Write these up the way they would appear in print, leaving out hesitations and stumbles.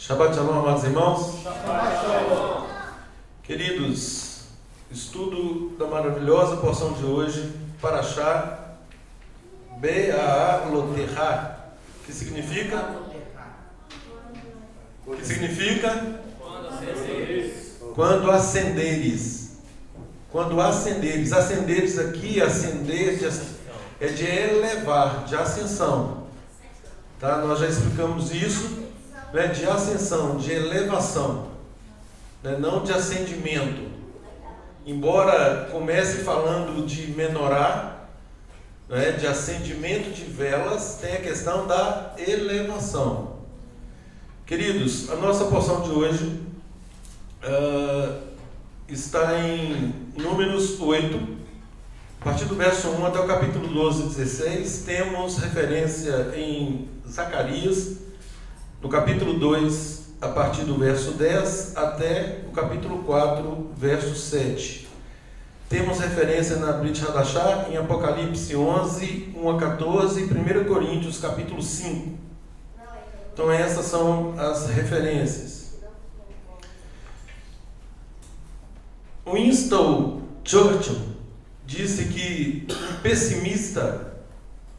Shabbat Shalom, amados irmãos. Shabbat Shalom. Queridos, estudo da maravilhosa porção de hoje, Parashá Be'alotecha, que significa? Que significa? Quando ascenderes. Quando ascenderes. Ascenderes aqui, ascender é de elevar, de ascensão. Tá? Nós já explicamos isso, né? De ascensão, de elevação, né? Não de ascendimento. Embora comece falando de menorá, né? De acendimento de velas, tem a questão da elevação. Queridos, a nossa porção de hoje está em Números 8, a partir do verso 1 até o capítulo 12, 16, temos referência em Zacarias, no capítulo 2, a partir do verso 10 até o capítulo 4, verso 7. Temos referência na Brit Hadashah em Apocalipse 11, 1 a 14 e 1 Coríntios, capítulo 5. Então essas são as referências. Winston Churchill disse que um pessimista,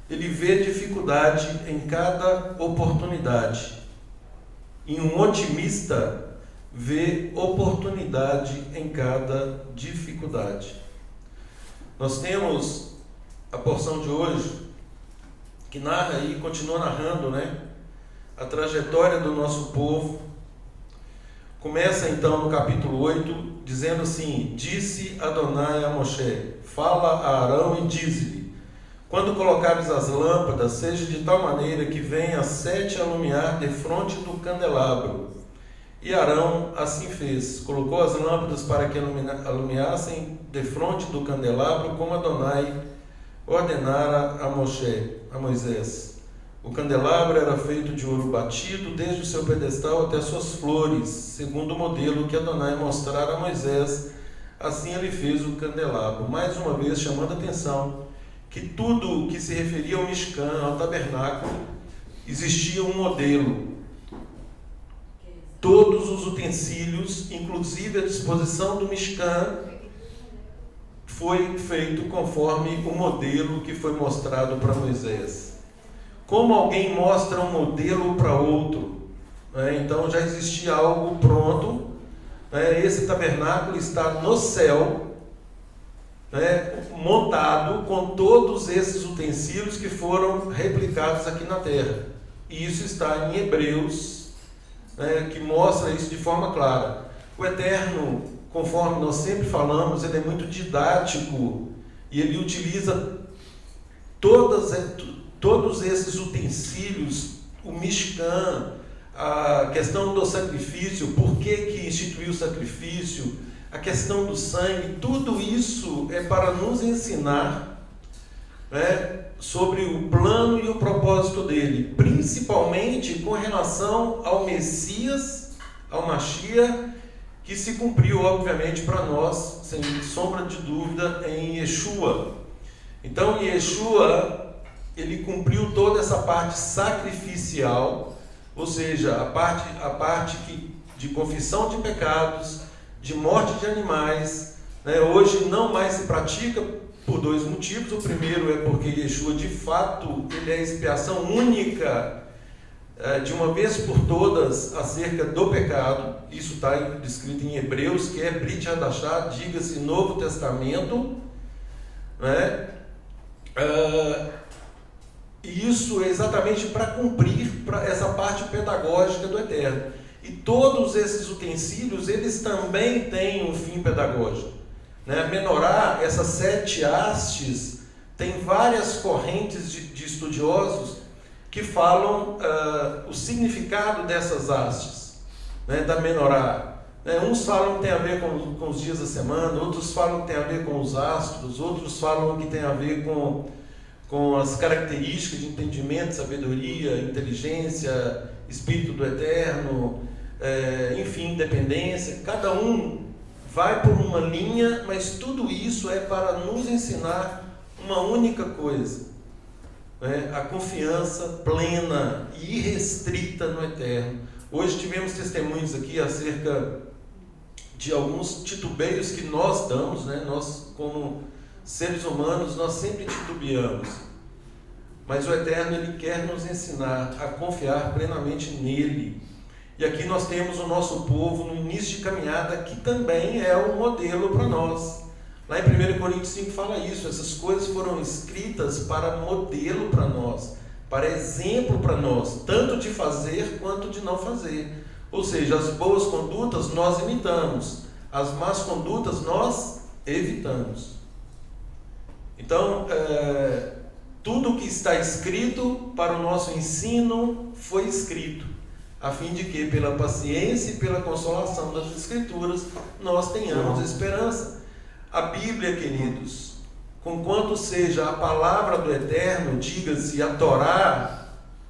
ele vê dificuldade em cada oportunidade, e um otimista vê oportunidade em cada dificuldade. Nós temos a porção de hoje que narra e continua narrando, né, a trajetória do nosso povo. Começa então no capítulo 8, dizendo assim: Disse Adonai a Moshe, fala a Arão e dize-lhe: quando colocares as lâmpadas, seja de tal maneira que venha 7 a alumiar defronte do candelabro. E Arão assim fez, colocou as lâmpadas para que alumiassem defronte do candelabro, como Adonai ordenara a Moisés. O candelabro era feito de ouro batido, desde o seu pedestal até suas flores, segundo o modelo que Adonai mostrara a Moisés. Assim ele fez o candelabro, mais uma vez chamando a atenção que tudo que se referia ao Mishkan, ao tabernáculo, existia um modelo. Todos os utensílios, inclusive a disposição do Mishkan, foi feito conforme o modelo que foi mostrado para Moisés. Como alguém mostra um modelo para outro, né? Então já existia algo pronto, né? Esse tabernáculo está no céu, né? Montado com todos esses utensílios que foram replicados aqui na terra. E isso está em Hebreus, né? Que mostra isso de forma clara. O Eterno, conforme nós sempre falamos, ele é muito didático e ele utiliza todos esses utensílios, o Mishkan, a questão do sacrifício, por que instituiu o sacrifício, a questão do sangue, tudo isso é para nos ensinar, né, sobre o plano e o propósito dele, principalmente com relação ao Messias, ao Mashiach, que se cumpriu, obviamente, para nós, sem sombra de dúvida, em Yeshua. Então, Yeshua, ele cumpriu toda essa parte sacrificial, ou seja, a parte de confissão de pecados, de morte de animais, né? Hoje não mais se pratica por dois motivos. O primeiro é porque Yeshua, de fato, ele é a expiação única, de uma vez por todas, acerca do pecado. Isso está descrito em Hebreus, que é Brit Hadashah, diga-se Novo Testamento, né? E isso é exatamente para cumprir essa parte pedagógica do Eterno. E todos esses utensílios, eles também têm um fim pedagógico, né? Menorá, essas 7 hastes, tem várias correntes de estudiosos que falam o significado dessas hastes, né? Da menorá. Uns falam que tem a ver com os dias da semana, outros falam que tem a ver com os astros, outros falam que tem a ver com as características de entendimento, sabedoria, inteligência, espírito do Eterno, enfim, independência. Cada um vai por uma linha, mas tudo isso é para nos ensinar uma única coisa, né? A confiança plena e irrestrita no Eterno. Hoje tivemos testemunhos aqui acerca de alguns titubeios que nós damos, né? Nós, como seres humanos, nós sempre titubeamos. Mas o Eterno, Ele quer nos ensinar a confiar plenamente nele. E aqui nós temos o nosso povo no início de caminhada, que também é um modelo para nós. Lá em 1 Coríntios 5 fala isso, essas coisas foram escritas para modelo para nós, para exemplo para nós, tanto de fazer quanto de não fazer. Ou seja, as boas condutas nós imitamos, as más condutas nós evitamos. Então, tudo que está escrito para o nosso ensino foi escrito, a fim de que, pela paciência e pela consolação das Escrituras, nós tenhamos esperança. A Bíblia, queridos, conquanto seja a palavra do Eterno, diga-se, a Torá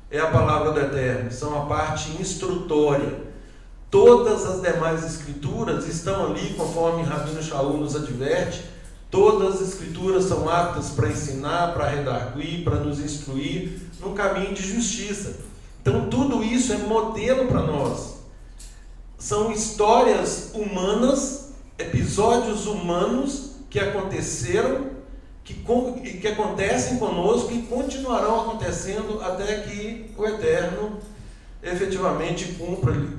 é a palavra do Eterno, são a parte instrutória. Todas as demais escrituras estão ali, conforme Rabino Shaul nos adverte. Todas as escrituras são aptas para ensinar, para redarguir, para nos instruir no caminho de justiça. Então tudo isso é modelo para nós. São histórias humanas, episódios humanos que aconteceram, que acontecem conosco e continuarão acontecendo até que o Eterno efetivamente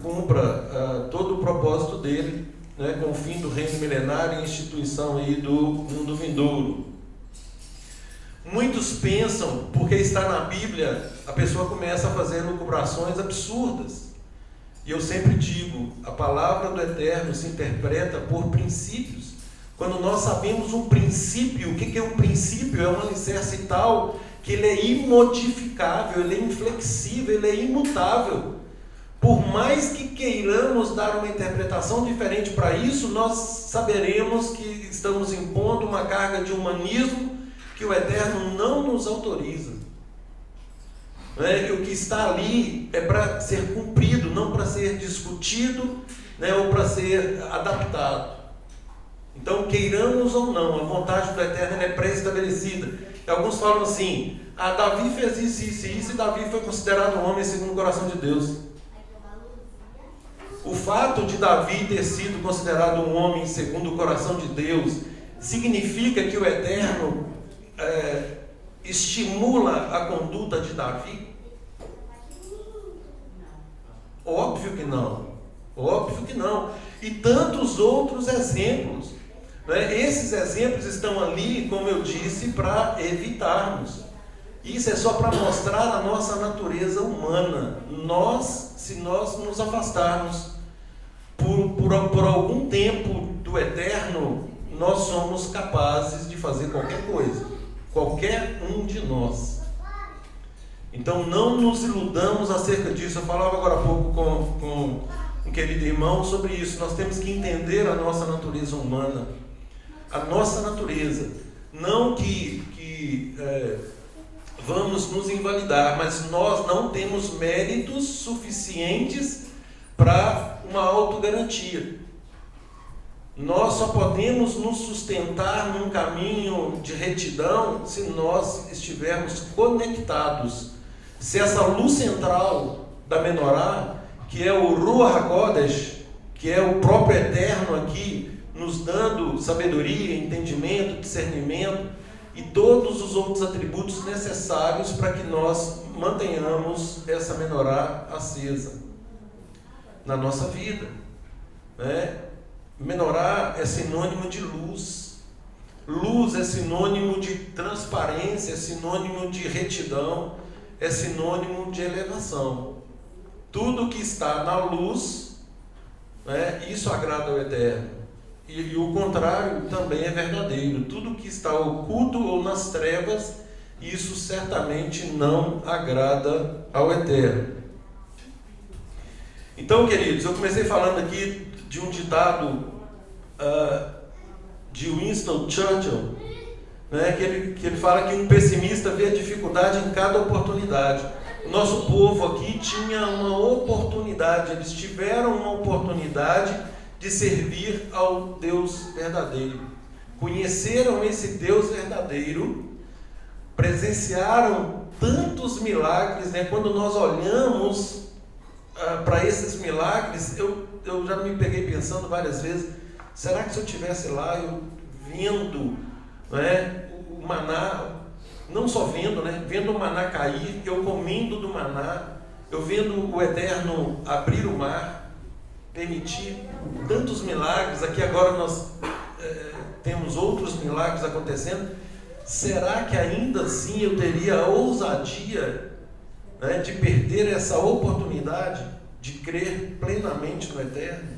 cumpra todo o propósito dele, né, com o fim do reino milenário e a instituição aí do mundo vindouro. Muitos pensam, porque está na Bíblia, a pessoa começa a fazer lucubrações absurdas. E eu sempre digo, a palavra do Eterno se interpreta por princípios. Quando nós sabemos um princípio, o que é um princípio? É um alicerce tal que ele é imodificável, ele é inflexível, ele é imutável. Por mais que queiramos dar uma interpretação diferente para isso, nós saberemos que estamos impondo uma carga de humanismo que o Eterno não nos autoriza. O que está ali é para ser cumprido, não para ser discutido, né, ou para ser adaptado. Então, queiramos ou não, a vontade do Eterno é pré-estabelecida. E alguns falam assim, Davi fez isso, e Davi foi considerado um homem segundo o coração de Deus. O fato de Davi ter sido considerado um homem segundo o coração de Deus significa que o Eterno estimula a conduta de Davi? Óbvio que não. Óbvio que não. E tantos outros exemplos. Esses exemplos estão ali, como eu disse, para evitarmos. Isso é só para mostrar a nossa natureza humana. Se nós nos afastarmos por algum tempo do Eterno, nós somos capazes de fazer qualquer coisa. Qualquer um de nós. Então não nos iludamos acerca disso. Eu falava agora há pouco com um querido irmão sobre isso. Nós temos que entender a nossa natureza humana. A nossa natureza. Não que vamos nos invalidar, mas nós não temos méritos suficientes para uma autogarantia. Nós só podemos nos sustentar num caminho de retidão se nós estivermos conectados. Se essa luz central da Menorá, que é o Ruach HaKodesh, que é o próprio Eterno aqui, nos dando sabedoria, entendimento, discernimento e todos os outros atributos necessários para que nós mantenhamos essa Menorá acesa na nossa vida, né? Menorá é sinônimo de luz. Luz é sinônimo de transparência, é sinônimo de retidão, é sinônimo de elevação. Tudo que está na luz, né, isso agrada ao Eterno. E o contrário também é verdadeiro. Tudo que está oculto ou nas trevas, isso certamente não agrada ao Eterno. Então, queridos, eu comecei falando aqui de um ditado de Winston Churchill, né, que ele fala que um pessimista vê a dificuldade em cada oportunidade. O nosso povo aqui tinha uma oportunidade, eles tiveram uma oportunidade de servir ao Deus verdadeiro. Conheceram esse Deus verdadeiro, presenciaram tantos milagres, né? Quando nós olhamos para esses milagres, eu já me peguei pensando várias vezes, será que se eu estivesse lá, eu vendo, né, o maná, não só vendo, né, vendo o maná cair, eu comendo do maná, eu vendo o Eterno abrir o mar, permitir tantos milagres, aqui agora nós temos outros milagres acontecendo, será que ainda assim eu teria a ousadia, né, de perder essa oportunidade de crer plenamente no Eterno?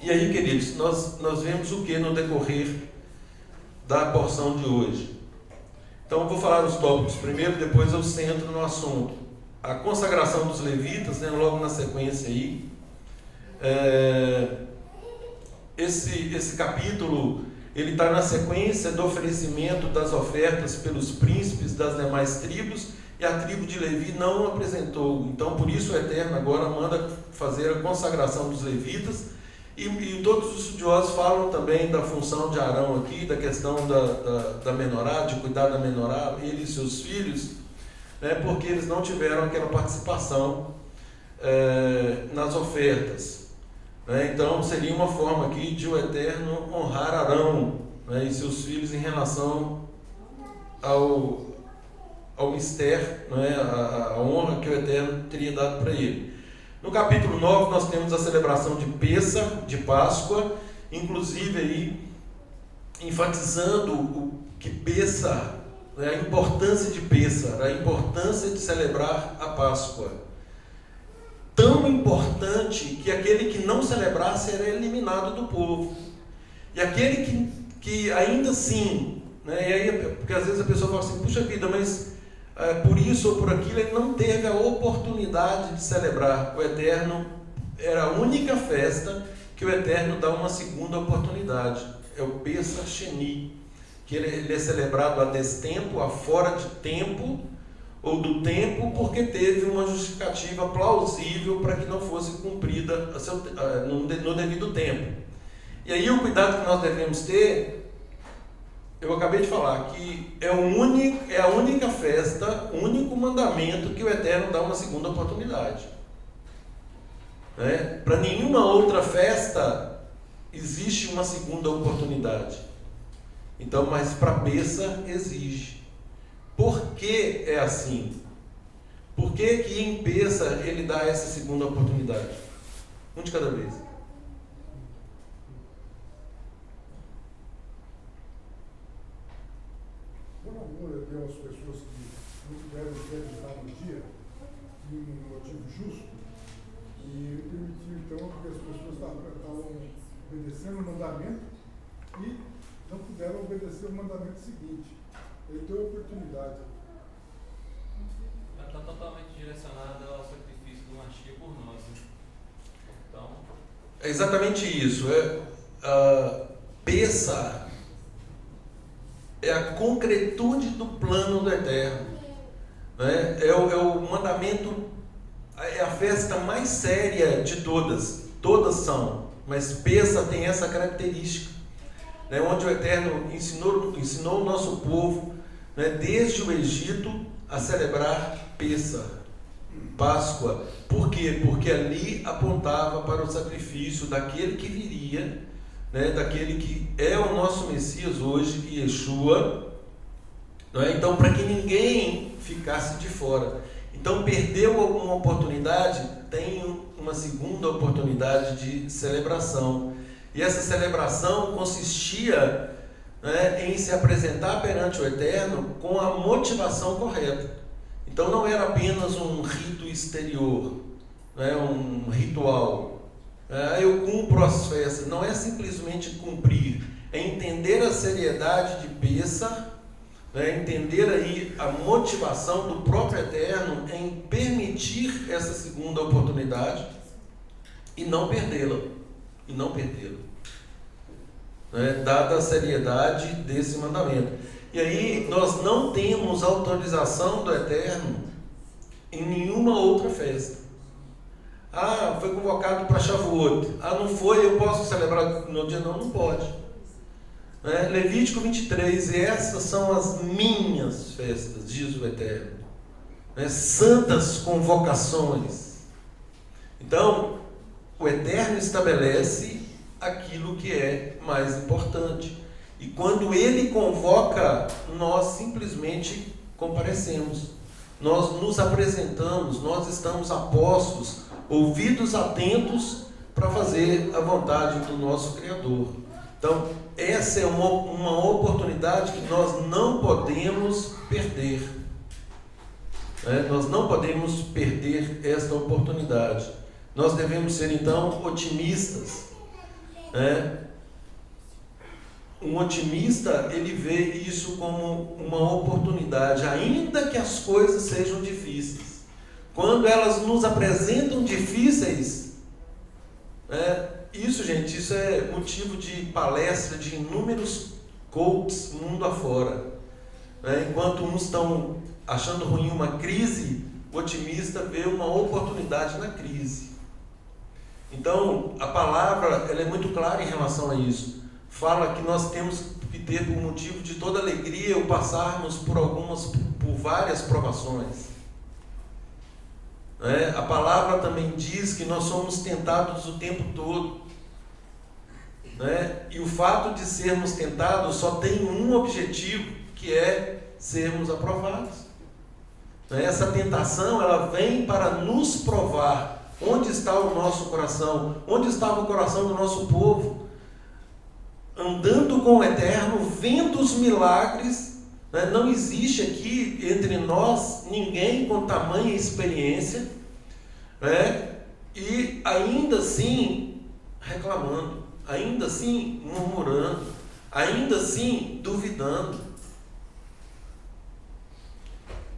E aí, queridos, nós vemos o que no decorrer da porção de hoje? Então eu vou falar os tópicos primeiro, depois eu centro no assunto. A consagração dos levitas, né, logo na sequência aí. Esse capítulo, ele está na sequência do oferecimento das ofertas pelos príncipes das demais tribos, e a tribo de Levi não apresentou. Então, por isso o Eterno agora manda fazer a consagração dos levitas, e todos os estudiosos falam também da função de Arão aqui, da questão da menorá, de cuidar da menorá, ele e seus filhos, né, porque eles não tiveram aquela participação nas ofertas. Então seria uma forma aqui de o Eterno honrar Arão, né, e seus filhos em relação ao mistério, né, a honra que o Eterno teria dado para ele. No capítulo 9 nós temos a celebração de Pêssar, de Páscoa, inclusive aí enfatizando o que Pêssar, né, a importância de Pêssar, a importância de celebrar a Páscoa. Tão importante que aquele que não celebrasse era eliminado do povo. E aquele que ainda assim, né, e aí, porque às vezes a pessoa fala assim, puxa vida, mas por isso ou por aquilo ele não teve a oportunidade de celebrar. O Eterno era a única festa que o Eterno dá uma segunda oportunidade. É o Pêssar Sheni, que ele é celebrado a destempo, a fora de tempo, ou do tempo, porque teve uma justificativa plausível para que não fosse cumprida no devido tempo. E aí o cuidado que nós devemos ter, eu acabei de falar, que é a única festa, o único mandamento que o Eterno dá uma segunda oportunidade. Né? Para nenhuma outra festa existe uma segunda oportunidade. Então, mas para Pêssar exige. Por que é assim? Por que que em Pêssar ele dá essa segunda oportunidade? Um de cada vez. Por amor a Deus, as pessoas que não tiveram acreditar no dia, e um motivo justo, e permitiu então que as pessoas estavam obedecendo o mandamento e não puderam obedecer o mandamento seguinte. Ele deu a oportunidade. Ela está totalmente direcionada ao sacrifício do Mashiach por nós. Né? Então... É exatamente isso. Pêssar é a concretude do plano do Eterno. Né? É o mandamento, é a festa mais séria de todas. Todas são, mas Pêssar tem essa característica. Né? Onde o Eterno ensinou o nosso povo, né, desde o Egito, a celebrar Pêssar, Páscoa. Por quê? Porque ali apontava para o sacrifício daquele que viria, né, daquele que é o nosso Messias hoje, Yeshua. Não é? Então, para que ninguém ficasse de fora. Então, perdeu alguma oportunidade, tem uma segunda oportunidade de celebração. E essa celebração consistia, né, em se apresentar perante o Eterno com a motivação correta. Então não era apenas um rito exterior, né, um ritual. Eu cumpro as festas. Não é simplesmente cumprir, é entender a seriedade de Pêssar, né, entender aí a motivação do próprio Eterno em permitir essa segunda oportunidade e não perdê-la. Né, dada a seriedade desse mandamento. E aí nós não temos autorização do Eterno em nenhuma outra festa. Foi convocado para Shavuot. Não foi, eu posso celebrar no dia? Não pode. Né? Levítico 23, e essas são as minhas festas, diz o Eterno. né? Santas convocações. Então, o Eterno estabelece aquilo que é mais importante. E quando Ele convoca, nós simplesmente comparecemos. Nós nos apresentamos, nós estamos a postos, ouvidos atentos para fazer a vontade do nosso Criador. Então, essa é uma oportunidade que nós não podemos perder. Nós não podemos perder esta oportunidade. Nós devemos ser, então, otimistas. Um otimista, ele vê isso como uma oportunidade, ainda que as coisas sejam difíceis. Quando elas nos apresentam difíceis, isso é motivo de palestra de inúmeros coaches mundo afora. Enquanto uns estão achando ruim uma crise, o otimista vê uma oportunidade na crise. Então, a palavra ela é muito clara em relação a isso. Fala que nós temos que ter por motivo de toda alegria o passarmos por várias provações. A palavra também diz que nós somos tentados o tempo todo. E o fato de sermos tentados só tem um objetivo, que é sermos aprovados. Essa tentação ela vem para nos provar onde está o nosso coração, onde estava o coração do nosso povo. Andando com o Eterno, vendo os milagres, não existe aqui entre nós ninguém com tamanha experiência, e ainda assim reclamando, ainda assim murmurando, ainda assim duvidando.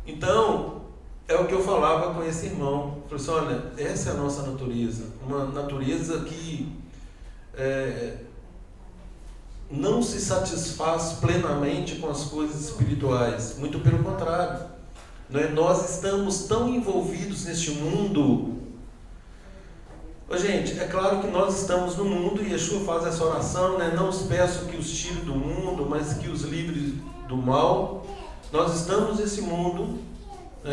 Então, é o que eu falava com esse irmão. Eu falei assim, olha, essa é a nossa natureza, uma natureza que não se satisfaz plenamente com as coisas espirituais, muito pelo contrário, nós estamos tão envolvidos neste mundo. Gente, é claro que nós estamos no mundo e Yeshua faz essa oração, não os peço que os tire do mundo, mas que os livre do mal. Nós estamos nesse mundo,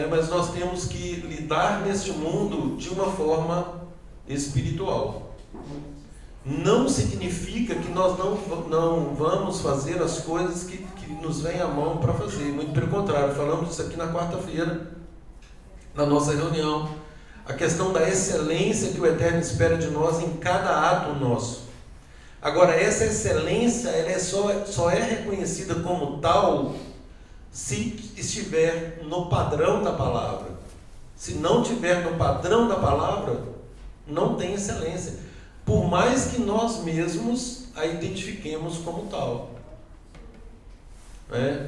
mas nós temos que lidar neste mundo de uma forma espiritual. Não significa que nós não vamos fazer as coisas que nos vêm à mão para fazer. Muito pelo contrário, falamos isso aqui na quarta-feira, na nossa reunião. A questão da excelência que o Eterno espera de nós em cada ato nosso. Agora, essa excelência ela só é reconhecida como tal se estiver no padrão da palavra. Se não estiver no padrão da palavra, não tem excelência. Por mais que nós mesmos a identifiquemos como tal.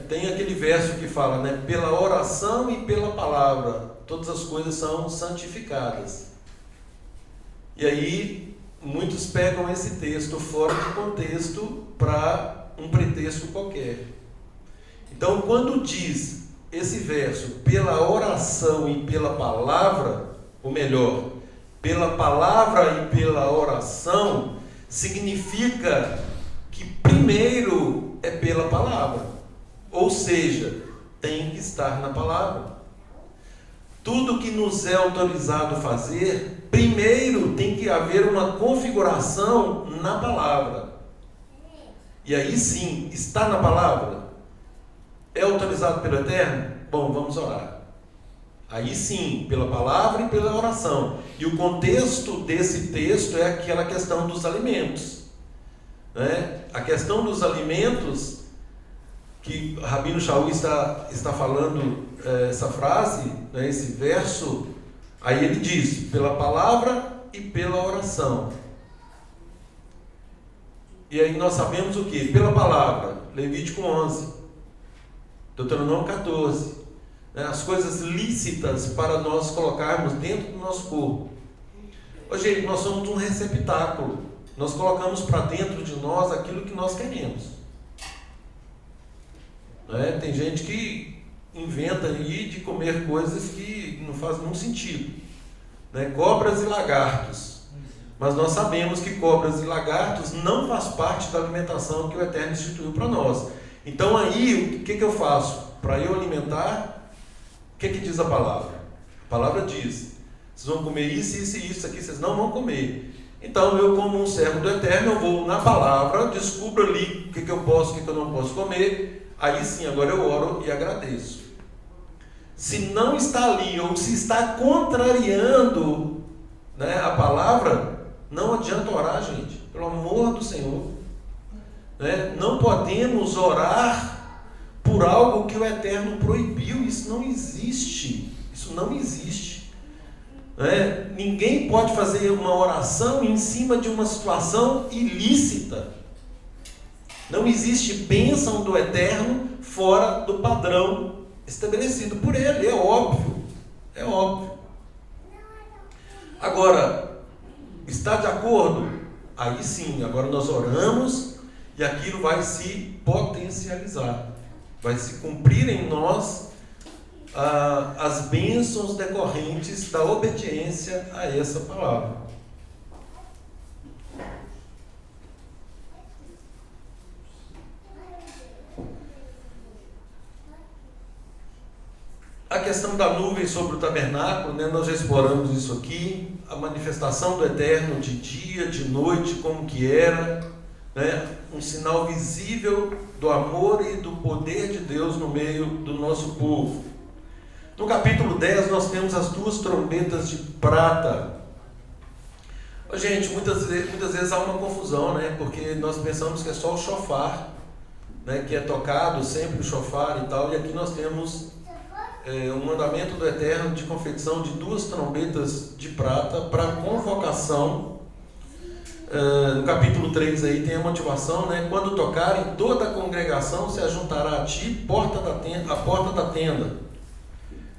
Tem aquele verso que fala, pela oração e pela palavra, todas as coisas são santificadas. E aí, muitos pegam esse texto fora de contexto para um pretexto qualquer. Então, quando diz esse verso, pela oração e pela palavra, ou melhor, pela palavra e pela oração, significa que primeiro é pela palavra. Ou seja, tem que estar na palavra. Tudo que nos é autorizado fazer, primeiro tem que haver uma configuração na palavra. E aí sim, está na palavra? É autorizado pelo Eterno? Bom, vamos orar. Aí sim, pela palavra e pela oração. E o contexto desse texto é aquela questão dos alimentos. A questão dos alimentos, que Rabino Shaul está falando essa frase, esse verso, aí ele diz, pela palavra e pela oração. E aí nós sabemos o que? Pela palavra, Levítico 11, Deuteronômio 14, as coisas lícitas para nós colocarmos dentro do nosso corpo. Gente, nós somos um receptáculo, nós colocamos para dentro de nós aquilo que nós queremos. Tem gente que inventa aí de comer coisas que não fazem nenhum sentido, cobras e lagartos, mas nós sabemos que cobras e lagartos não faz parte da alimentação que o Eterno instituiu para nós. Então aí, o que eu faço? Para eu alimentar, O que diz a palavra? A palavra diz: vocês vão comer isso, isso e isso aqui, vocês não vão comer. Então eu, como um servo do Eterno, eu vou na palavra, descubro ali o que eu posso, o que eu não posso comer. Aí sim, agora eu oro e agradeço. Se não está ali, ou se está contrariando, né, a palavra, não adianta orar, gente, pelo amor do Senhor. Né? Não podemos orar por algo que o Eterno proibiu. Isso não existe. Isso não existe. Né? Ninguém pode fazer uma oração em cima de uma situação ilícita. Não existe bênção do Eterno fora do padrão estabelecido por Ele. É óbvio. É óbvio. Agora, está de acordo? Aí sim, agora nós oramos e aquilo vai se potencializar. Vai se cumprir em nós as bênçãos decorrentes da obediência a essa palavra. A questão da nuvem sobre o tabernáculo, né, nós já exploramos isso aqui. A manifestação do Eterno de dia, de noite, como que era, né, um sinal visível do amor e do poder de Deus no meio do nosso povo. No capítulo 10 nós temos as 2 trombetas de prata. Gente, muitas vezes há uma confusão, né, porque nós pensamos que é só o shofar, né, que é tocado sempre o shofar e tal, e aqui nós temos um mandamento do Eterno de confecção de 2 trombetas de prata para convocação. No capítulo 3 aí tem a motivação, né? Quando tocarem, toda a congregação se ajuntará a ti, a porta da tenda.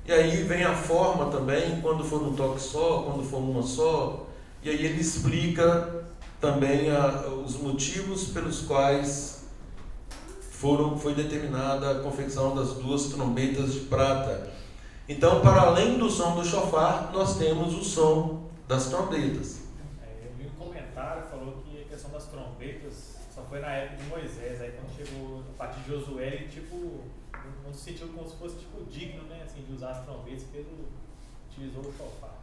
E aí vem a forma também, quando for um toque só, quando for uma só. E aí ele explica também os motivos pelos quais foi determinada a confecção das 2 trombetas de prata. Então, para além do som do shofar, nós temos o som das trombetas. Eu vi um comentário que falou que a questão das trombetas só foi na época de Moisés. Aí quando chegou a partir de Josué, ele não se sentiu como se fosse digno, né, assim, de usar as trombetas, porque ele utilizou o shofar.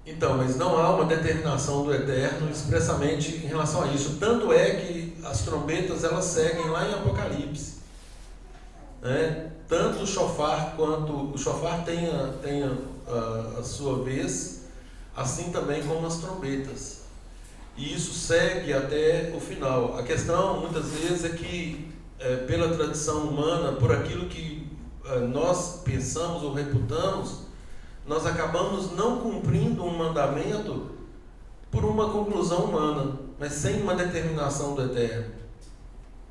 Então, mas não há uma determinação do Eterno expressamente em relação a isso. Tanto é que as trombetas elas seguem lá em Apocalipse, né? Tanto o shofar quanto o shofar tem a sua vez, assim também como as trombetas. E isso segue até o final. A questão muitas vezes é que pela tradição humana, por aquilo que nós pensamos ou reputamos, nós acabamos não cumprindo um mandamento por uma conclusão humana, mas sem uma determinação do Eterno.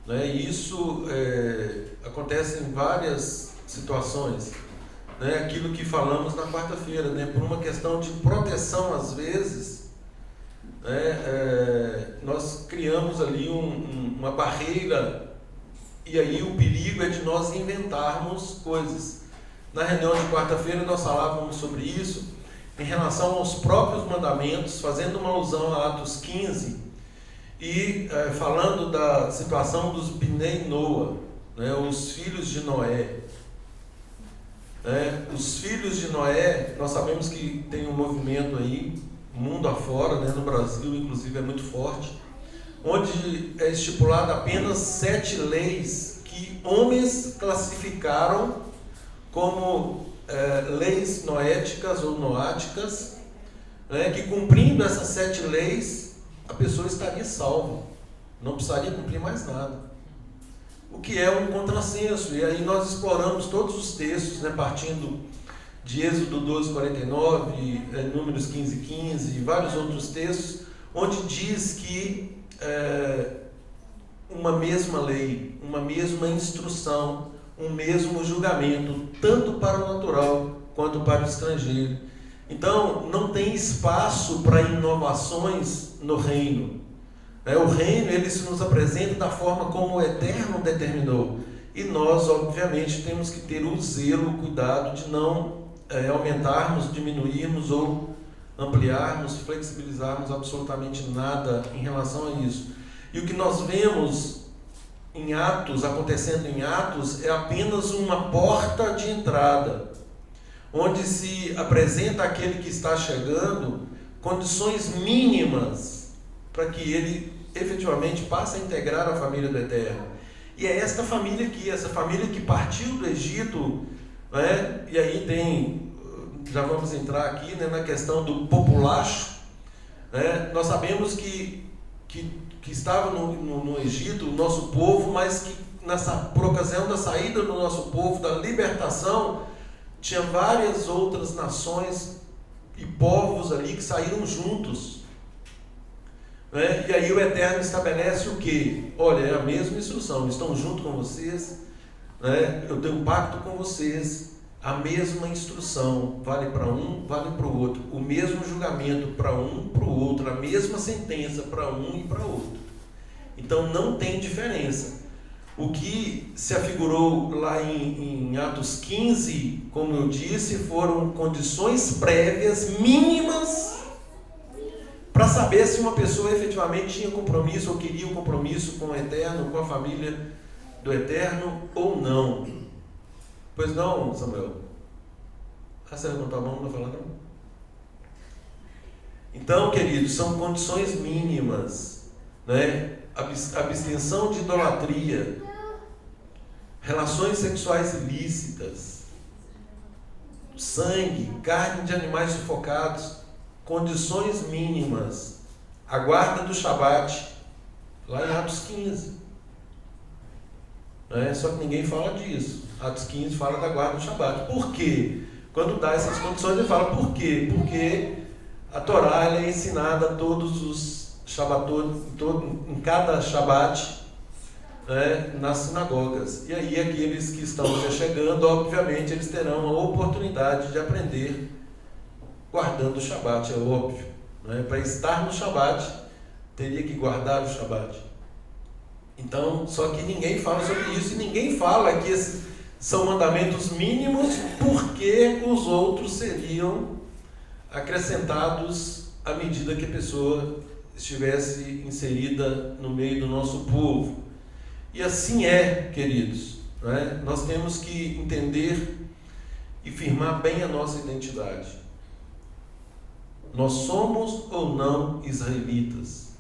Né? E isso acontece em várias situações. Né? Aquilo que falamos na quarta-feira, né? Por uma questão de proteção, às vezes, né? Nós criamos ali uma barreira, e aí o perigo é de nós inventarmos coisas. Na reunião de quarta-feira nós falávamos sobre isso em relação aos próprios mandamentos, fazendo uma alusão a Atos 15 e falando da situação dos Bnei Noa, né, os filhos de Noé. Os filhos de Noé, nós sabemos que tem um movimento aí, mundo afora, né, no Brasil inclusive é muito forte, onde é estipulado apenas 7 leis que homens classificaram como leis noéticas ou noáticas, né, que cumprindo essas 7 leis, a pessoa estaria salva, não precisaria cumprir mais nada. O que é um contrassenso, e aí nós exploramos todos os textos, né, partindo de Êxodo 12:49, Números 15:15 e vários outros textos, onde diz que uma mesma lei, uma mesma instrução, um mesmo julgamento, tanto para o natural quanto para o estrangeiro. Então, não tem espaço para inovações no reino. O reino, ele se nos apresenta da forma como o Eterno determinou. E nós, obviamente, temos que ter o zelo, o cuidado de não aumentarmos, diminuirmos ou ampliarmos, flexibilizarmos absolutamente nada em relação a isso. E o que nós vemos em Atos, acontecendo em Atos, é apenas uma porta de entrada, onde se apresenta àquele que está chegando condições mínimas para que ele efetivamente passe a integrar a família do Eterno. E é esta família aqui, essa família que partiu do Egito, né? E aí tem, já vamos entrar aqui, né, na questão do populacho, né? Nós sabemos que estava no Egito o nosso povo, mas que por ocasião da saída do nosso povo, da libertação, tinha várias outras nações e povos ali que saíram juntos, né? E aí o Eterno estabelece o quê? Olha, é a mesma instrução, estão junto com vocês, né? Eu tenho um pacto com vocês, a mesma instrução, vale para um, vale para o outro, o mesmo julgamento para um, para o outro, a mesma sentença para um e para outro. Então não tem diferença. O que se afigurou lá em Atos 15, como eu disse, foram condições prévias mínimas para saber se uma pessoa efetivamente tinha compromisso ou queria um compromisso com o Eterno, com a família do Eterno ou não. Pois não, Samuel? Você levantou a mão, não vai falar não? Então, queridos, são condições mínimas, né? Abstenção de idolatria, relações sexuais ilícitas, sangue, carne de animais sufocados, condições mínimas, a guarda do Shabat, lá em Atos 15. Só que ninguém fala disso. Atos 15 fala da guarda do Shabat. Por quê? Quando dá essas condições, ele fala por quê? Porque a Torá ela é ensinada a todos os Shabatot, em cada Shabat, né, nas sinagogas. E aí aqueles que estão já chegando, obviamente, eles terão a oportunidade de aprender guardando o Shabat, é óbvio. Né? Para estar no Shabat, teria que guardar o Shabat. Então, só que ninguém fala sobre isso, e ninguém fala que esses são mandamentos mínimos, porque os outros seriam acrescentados à medida que a pessoa estivesse inserida no meio do nosso povo. E assim é, queridos, né? Nós temos que entender e firmar bem a nossa identidade. Nós somos ou não israelitas?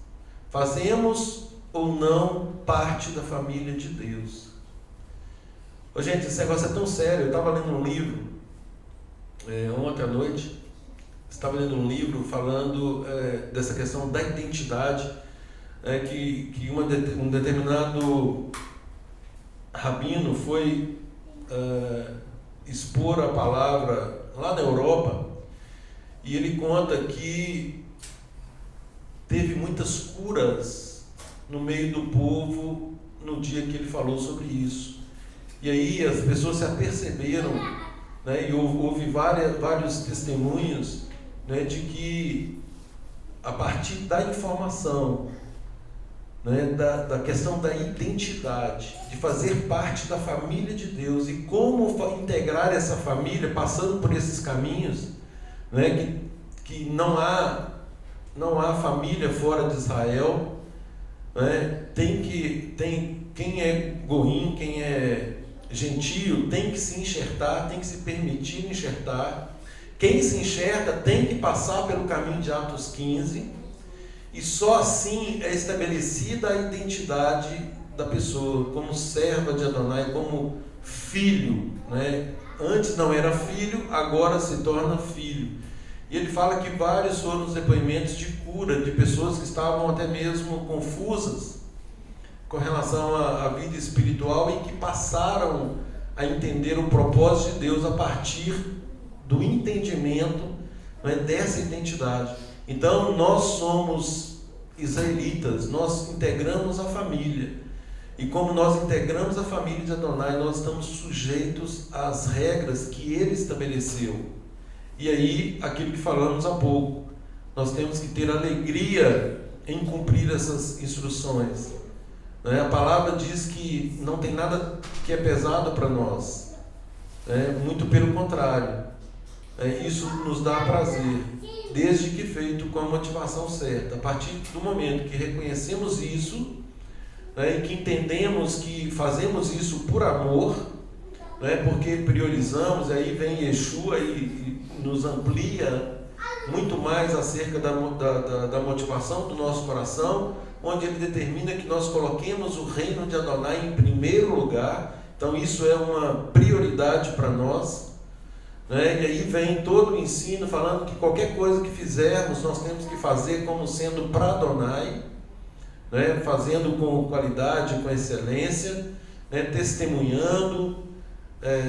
Fazemos ou não parte da família de Deus? Ô, gente, esse negócio é tão sério. Eu estava lendo um livro ontem à noite. Estava lendo um livro falando dessa questão da identidade, que um determinado rabino foi expor a palavra lá na Europa, e ele conta que teve muitas curas no meio do povo no dia que ele falou sobre isso. E aí as pessoas se aperceberam, né, e houve vários testemunhos, né, de que a partir da informação, né, da questão da identidade, de fazer parte da família de Deus e como integrar essa família passando por esses caminhos, né, que não há família fora de Israel, né, quem é goim, quem é gentio, tem que se enxertar, tem que se permitir enxertar. Quem se enxerta tem que passar pelo caminho de Atos 15, e só assim é estabelecida a identidade da pessoa como serva de Adonai, como filho, né? Antes não era filho, agora se torna filho. E ele fala que vários foram os depoimentos de cura de pessoas que estavam até mesmo confusas com relação à vida espiritual e que passaram a entender o propósito de Deus a partir do entendimento, né, dessa identidade. Então nós somos israelitas, nós integramos a família, e como nós integramos a família de Adonai, nós estamos sujeitos às regras que ele estabeleceu. E aí, aquilo que falamos há pouco, nós temos que ter alegria em cumprir essas instruções, né? A palavra diz que não tem nada que é pesado para nós, né? Muito pelo contrário, isso nos dá prazer, desde que feito com a motivação certa. A partir do momento que reconhecemos isso, né, e que entendemos que fazemos isso por amor, né, porque priorizamos, aí vem Yeshua e nos amplia muito mais acerca da motivação do nosso coração, onde ele determina que nós coloquemos o reino de Adonai em primeiro lugar. Então isso é uma prioridade para nós, né? E aí vem todo o ensino falando que qualquer coisa que fizermos nós temos que fazer como sendo para Adonai, né? Fazendo com qualidade, com excelência, né? Testemunhando,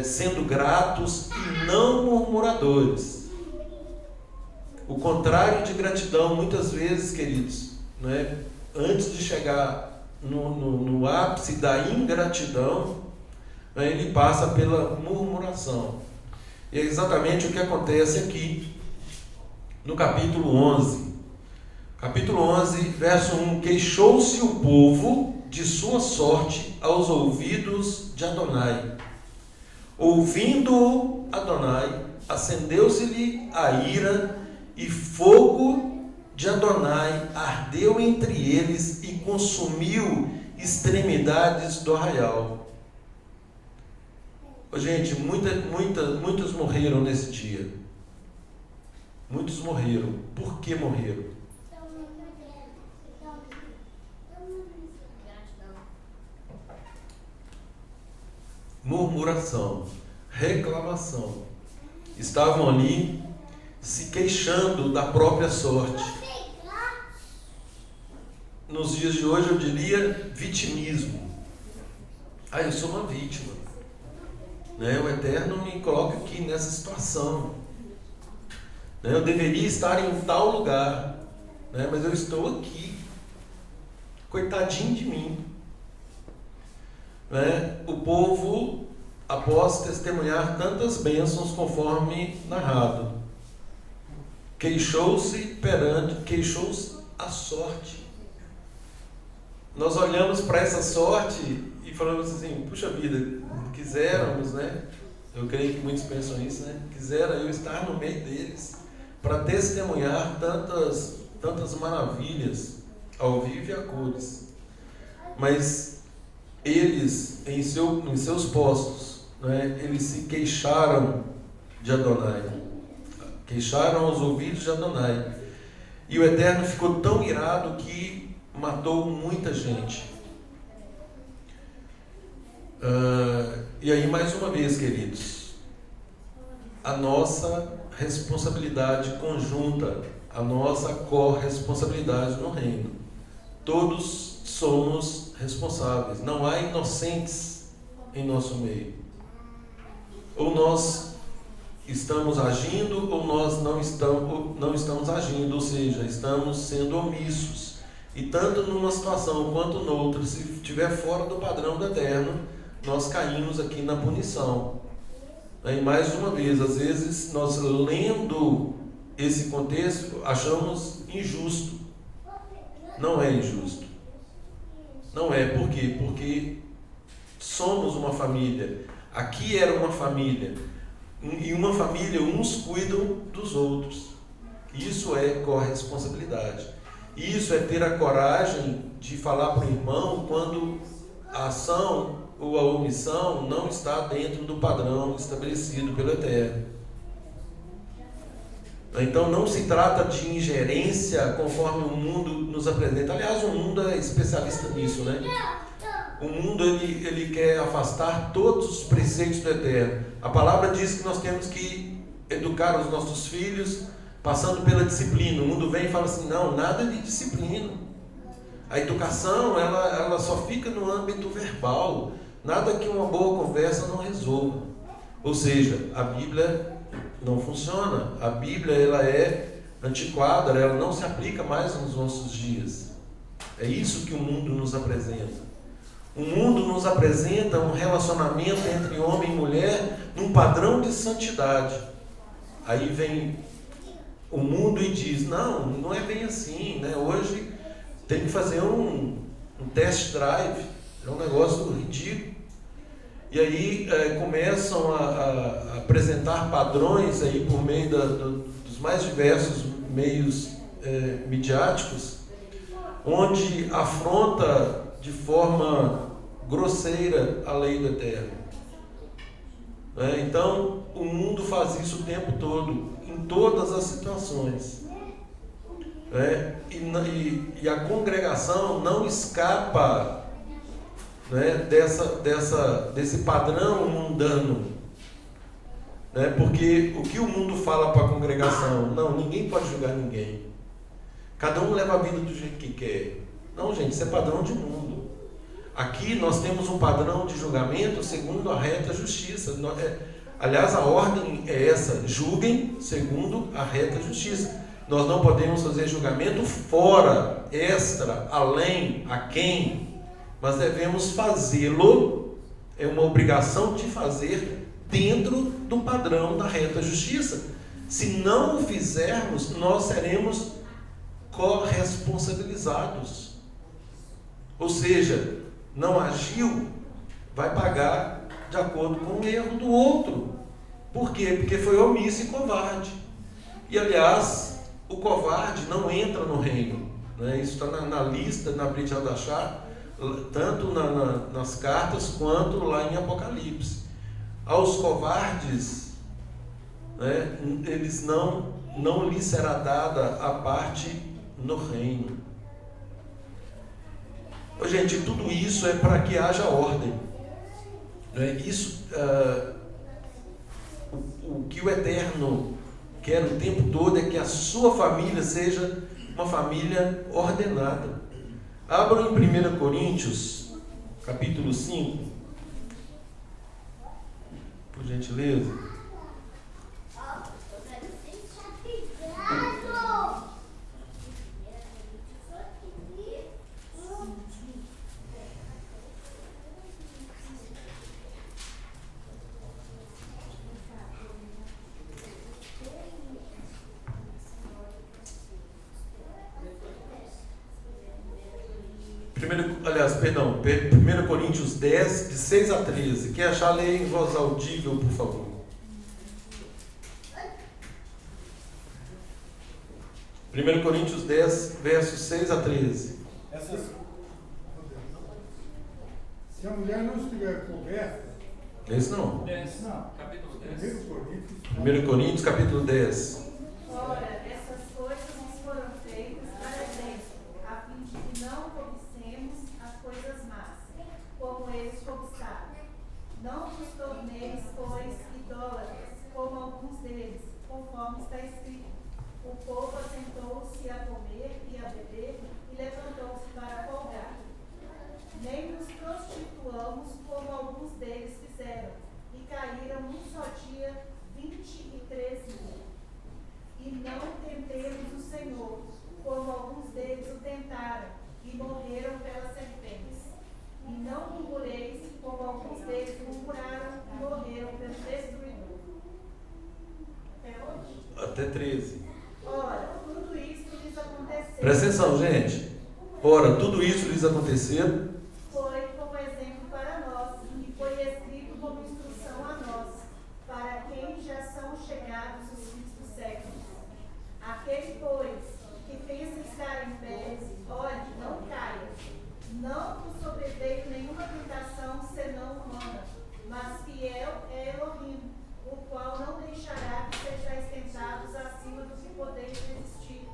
sendo gratos e não murmuradores. O contrário de gratidão, muitas vezes, queridos, né? Antes de chegar no ápice da ingratidão, né? Ele passa pela murmuração. E é exatamente o que acontece aqui no capítulo 11. Capítulo 11, verso 1. Queixou-se o povo de sua sorte aos ouvidos de Adonai. Ouvindo Adonai, acendeu-se-lhe a ira, e fogo de Adonai ardeu entre eles e consumiu extremidades do arraial. Gente, muitos morreram nesse dia. Muitos morreram. Por que morreram? Murmuração, reclamação. Estavam ali se queixando da própria sorte. Nos dias de hoje eu diria vitimismo. Eu sou uma vítima, né? O Eterno me coloca aqui nessa situação, né? Eu deveria estar em tal lugar, né? Mas eu estou aqui. Coitadinho de mim, né? O povo, após testemunhar tantas bênçãos conforme narrado, queixou-se a sorte. Nós olhamos para essa sorte e falamos assim: puxa vida, quiséramos, né? Eu creio que muitos pensam isso, né? Quisera eu estar no meio deles para testemunhar tantas maravilhas ao vivo e a cores. Mas eles, em seus postos, né, eles se queixaram de Adonai. Queixaram aos ouvidos de Adonai. E o Eterno ficou tão irado que matou muita gente. E aí, mais uma vez, queridos, a nossa responsabilidade conjunta, a nossa corresponsabilidade no reino. Todos somos responsáveis. Não há inocentes em nosso meio. Ou nós estamos agindo ou nós não estamos agindo, ou seja, estamos sendo omissos. E tanto numa situação quanto noutra, se estiver fora do padrão do Eterno, nós caímos aqui na punição. E mais uma vez, às vezes nós, lendo esse contexto, achamos injusto. Não é injusto. Não é. Por quê? Porque somos uma família. Aqui era uma família. E uma família, uns cuidam dos outros. Isso é corresponsabilidade. Isso é ter a coragem de falar para o irmão quando a ação ou a omissão não está dentro do padrão estabelecido pelo Eterno. Então não se trata de ingerência conforme o mundo nos apresenta. Aliás, o mundo é especialista nisso, né? O mundo ele quer afastar todos os preceitos do Eterno. A palavra diz que nós temos que educar os nossos filhos passando pela disciplina. O mundo vem e fala assim: não, nada de disciplina. A educação ela só fica no âmbito verbal. Nada que uma boa conversa não resolva. Ou seja, a Bíblia não funciona. A Bíblia ela é antiquada, ela não se aplica mais nos nossos dias. É isso que o mundo nos apresenta. O mundo nos apresenta um relacionamento entre homem e mulher num padrão de santidade. Aí vem o mundo e diz: não é bem assim, né? Hoje tem que fazer um test drive, é um negócio ridículo. E aí começam a apresentar padrões aí por meio dos mais diversos meios midiáticos, onde afronta de forma grosseira a lei do Eterno. Então, o mundo faz isso o tempo todo, em todas as situações. E a congregação não escapa, desse padrão mundano. Porque o que o mundo fala para a congregação? Não, ninguém pode julgar ninguém. Cada um leva a vida do jeito que quer. Não, gente, isso é padrão de mundo. Aqui nós temos um padrão de julgamento segundo a reta justiça. Aliás, a ordem é essa: julguem segundo a reta justiça. Nós não podemos fazer julgamento fora, extra, além, aquém, mas devemos fazê-lo, é uma obrigação de fazer dentro do padrão da reta justiça. Se não o fizermos, nós seremos corresponsabilizados. Ou seja, não agiu, vai pagar de acordo com o erro do outro. Por quê? Porque foi omisso e covarde. E aliás, o covarde não entra no reino. Isso está na lista, na Brit Hadashah, tanto nas cartas quanto lá em Apocalipse. Aos covardes, eles não lhes será dada a parte no reino. Gente, tudo isso é para que haja ordem. O que o Eterno quer o tempo todo é que a sua família seja uma família ordenada. Abram em 1 Coríntios, capítulo 5, por gentileza. Perdão, 1 Coríntios 10, de 6 a 13. Quem achar, leia em voz audível, por favor. 1 Coríntios 10, versos 6 a 13. Se a mulher não estiver coberta... Esse não. 10, capítulo 10. 1 Coríntios, capítulo 10. Ora, essas coisas nos foram feitas para exemplo, a fim de que não cobicemos as coisas más, como eles cobiçaram. Não vos torneis, pois, idólatras, como alguns deles, conforme está escrito. O povo assentou-se a comer e a beber e levantou-se para folgar. Nem nos prostituamos, como alguns deles fizeram, e caíram num só dia 23.000. E não tentemos o Senhor, como alguns deles o tentaram, e morreram pelas serpentes. E não murmureis, como alguns deles murmuraram, e morreram pelo destruidor. Até hoje? Até 13. Ora, tudo isso lhes aconteceu. Presta atenção, gente. Ora, tudo isso lhes aconteceu. Foi como exemplo para nós, e foi escrito como instrução a nós, para quem já são chegados os fins dos séculos. Aquele, pois, que pensa estar em pé, olhe, não caia. Não vos sobreveio nenhuma tentação senão humana, mas fiel é Elohim, o qual não deixará que sejais tentados acima do que podeis resistir.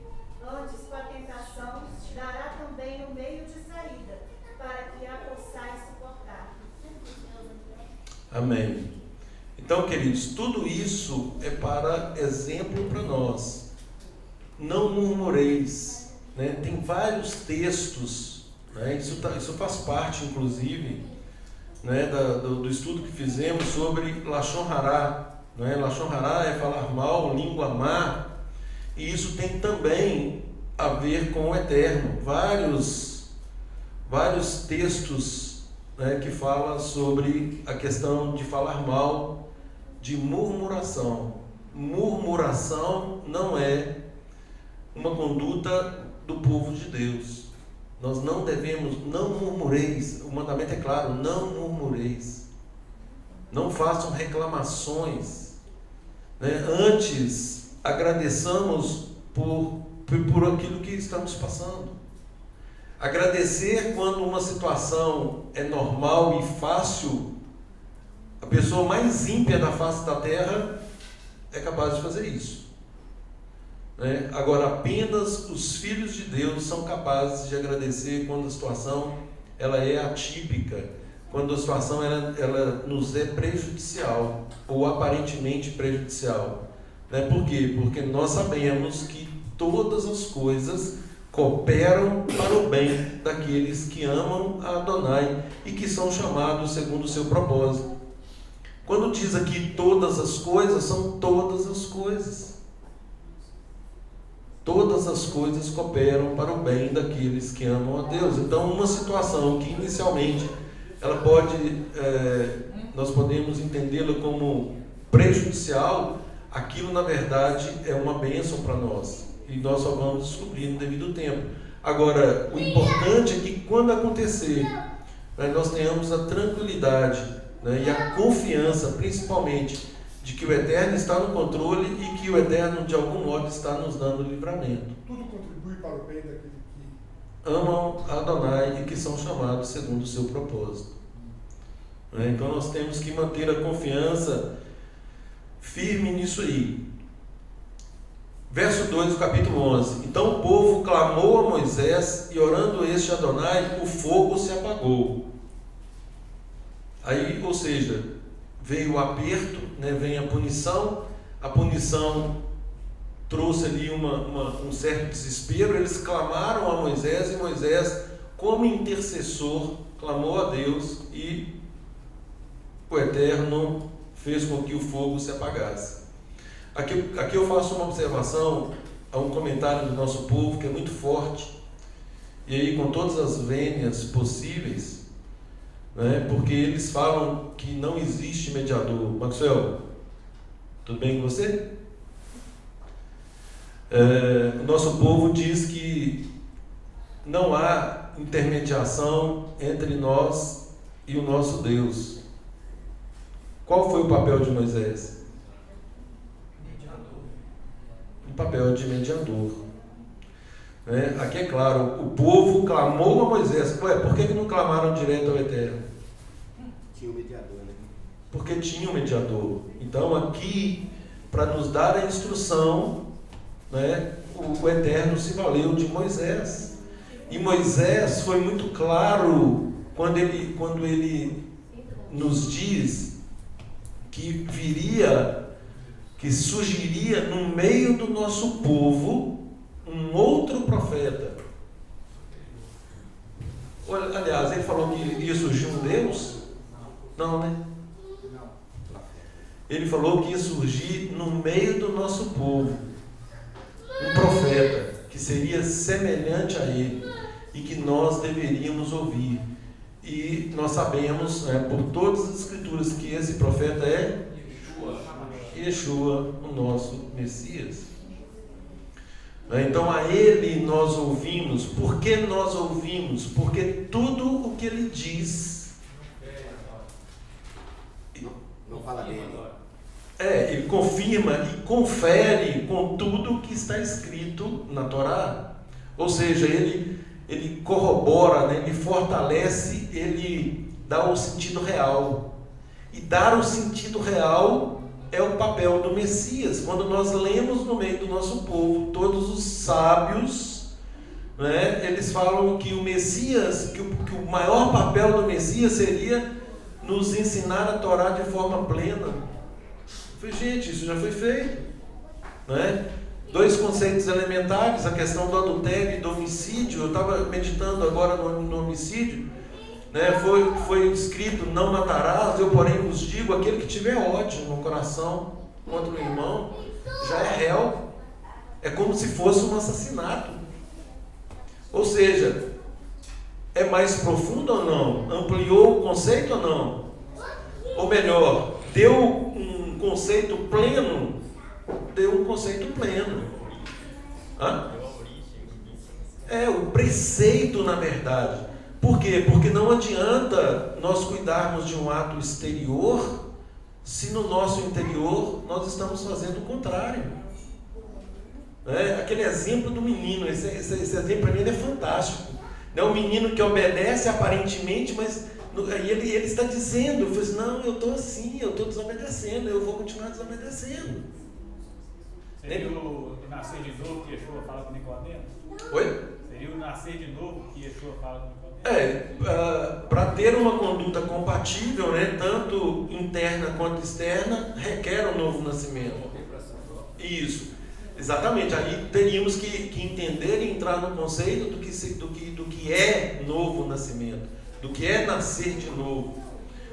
Antes, com a tentação, dará também o meio de saída, para que a possais suportar. Amém. Então, queridos, tudo isso é para exemplo para nós. Não murmureis. Tem vários textos, isso faz parte, inclusive, do estudo que fizemos sobre Lashon Hará. Lashon Hará é falar mal, língua má, e isso tem também a ver com o Eterno. Vários textos que falam sobre a questão de falar mal, de murmuração. Murmuração não é uma conduta do povo de Deus. Nós não devemos, não murmureis. O mandamento é claro, não murmureis. Não façam reclamações. Antes, agradeçamos por aquilo que estamos passando. Agradecer quando uma situação é normal e fácil, a pessoa mais ímpia da face da terra é capaz de fazer isso. Né? Agora, apenas os filhos de Deus são capazes de agradecer quando a situação ela é atípica, quando a situação ela nos é prejudicial ou aparentemente prejudicial. Né? Por quê? Porque nós sabemos que todas as coisas cooperam para o bem daqueles que amam a Adonai e que são chamados segundo o seu propósito. Quando diz aqui todas as coisas, são todas as coisas. Todas as coisas cooperam para o bem daqueles que amam a Deus. Então, uma situação que inicialmente ela pode, nós podemos entendê-la como prejudicial, aquilo na verdade é uma bênção para nós. E nós só vamos descobrir no devido tempo. Agora, o importante é que quando acontecer, nós tenhamos a tranquilidade, né, e a confiança, principalmente, de que o Eterno está no controle e que o Eterno, de algum modo, está nos dando livramento. Tudo contribui para o bem daquele que Amam a Adonai e que são chamados segundo o seu propósito. Então nós temos que manter a confiança firme nisso aí. Verso 2 do capítulo 11. Então o povo clamou a Moisés, e orando este a Adonai, o fogo se apagou. Aí, ou seja, veio o aperto, né, vem a punição trouxe ali um certo desespero. Eles clamaram a Moisés, e Moisés, como intercessor, clamou a Deus, e o Eterno fez com que o fogo se apagasse. Aqui eu faço uma observação a um comentário do nosso povo que é muito forte, e aí com todas as vênias possíveis, né, porque eles falam que não existe mediador. Maxwell, tudo bem com você? O nosso povo diz que não há intermediação entre nós e o nosso Deus. Qual foi o papel de Moisés? O papel de mediador. Aqui é claro, o povo clamou a Moisés. Por que não clamaram direto ao Eterno? Tinha um mediador, né? Porque tinha um mediador. Então aqui, para nos dar a instrução, né, o Eterno se valeu de Moisés. E Moisés foi muito claro quando ele nos diz que surgiria no meio do nosso povo um outro profeta. Aliás, ele falou que ia surgir um Deus? Não, né? Ele falou que ia surgir no meio do nosso povo um profeta que seria semelhante a ele e que nós deveríamos ouvir. E nós sabemos, por todas as escrituras, que esse profeta é Yeshua, o nosso Messias. Então a ele nós ouvimos. Por que nós ouvimos? Porque tudo o que ele diz Não fala dele. ele confirma e confere com tudo o que está escrito na Torá. Ou seja, ele corrobora, né? Ele fortalece, ele dá o sentido real. E dar o sentido real é o papel do Messias. Quando nós lemos no meio do nosso povo, todos os sábios, né, eles falam que o Messias, que o maior papel do Messias seria nos ensinar a Torá de forma plena. Eu falei, gente, isso já foi feito, né? 2 conceitos elementares, a questão do adultério e do homicídio. Eu estava meditando agora no homicídio, né? Foi escrito: não matarás, eu porém vos digo, aquele que tiver ódio no coração contra o irmão já é réu. É como se fosse um assassinato. Ou seja, é mais profundo ou não? Ampliou o conceito ou não? Ou melhor, deu um conceito pleno? Deu um conceito pleno. O preceito, na verdade. Por quê? Porque não adianta nós cuidarmos de um ato exterior se no nosso interior nós estamos fazendo o contrário. Aquele exemplo do menino, esse exemplo para mim é fantástico. Não é um menino que obedece aparentemente, mas aí ele está dizendo, ele assim, não, eu estou assim, eu estou desobedecendo, eu vou continuar desobedecendo. Seria o nascer de novo que Yeshua fala com Nicodemo? Oi? Seria o nascer de novo que Yeshua fala com Nicodemo? Para ter uma conduta compatível, né, tanto interna quanto externa, requer um novo nascimento. Isso, exatamente. Aí teríamos que entender e entrar no conceito do que é novo nascimento, do que é nascer de novo.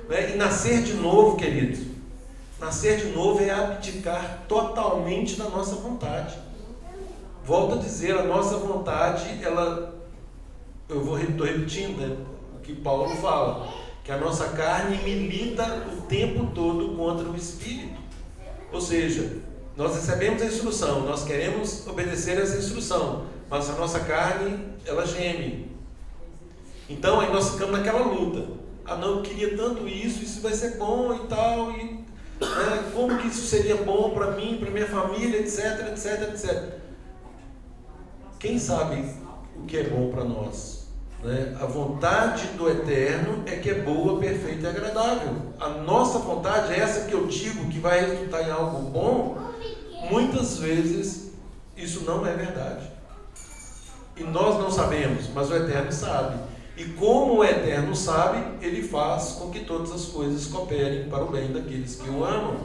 Né? E nascer de novo, queridos, nascer de novo é abdicar totalmente da nossa vontade. Volto a dizer, a nossa vontade, estou repetindo, né, o que Paulo fala, que a nossa carne milita o tempo todo contra o Espírito. Ou seja, nós recebemos a instrução, nós queremos obedecer essa instrução, mas a nossa carne, ela geme. Então aí nós ficamos naquela luta. Ah não, eu queria tanto isso vai ser bom e tal, e como que isso seria bom para mim, para minha família, etc, etc, etc. Quem sabe o que é bom para nós? Né? A vontade do Eterno é que é boa, perfeita e agradável. A nossa vontade, essa que eu digo que vai resultar em algo bom, muitas vezes isso não é verdade. E nós não sabemos, mas o Eterno sabe. E como o Eterno sabe, Ele faz com que todas as coisas cooperem para o bem daqueles que o amam.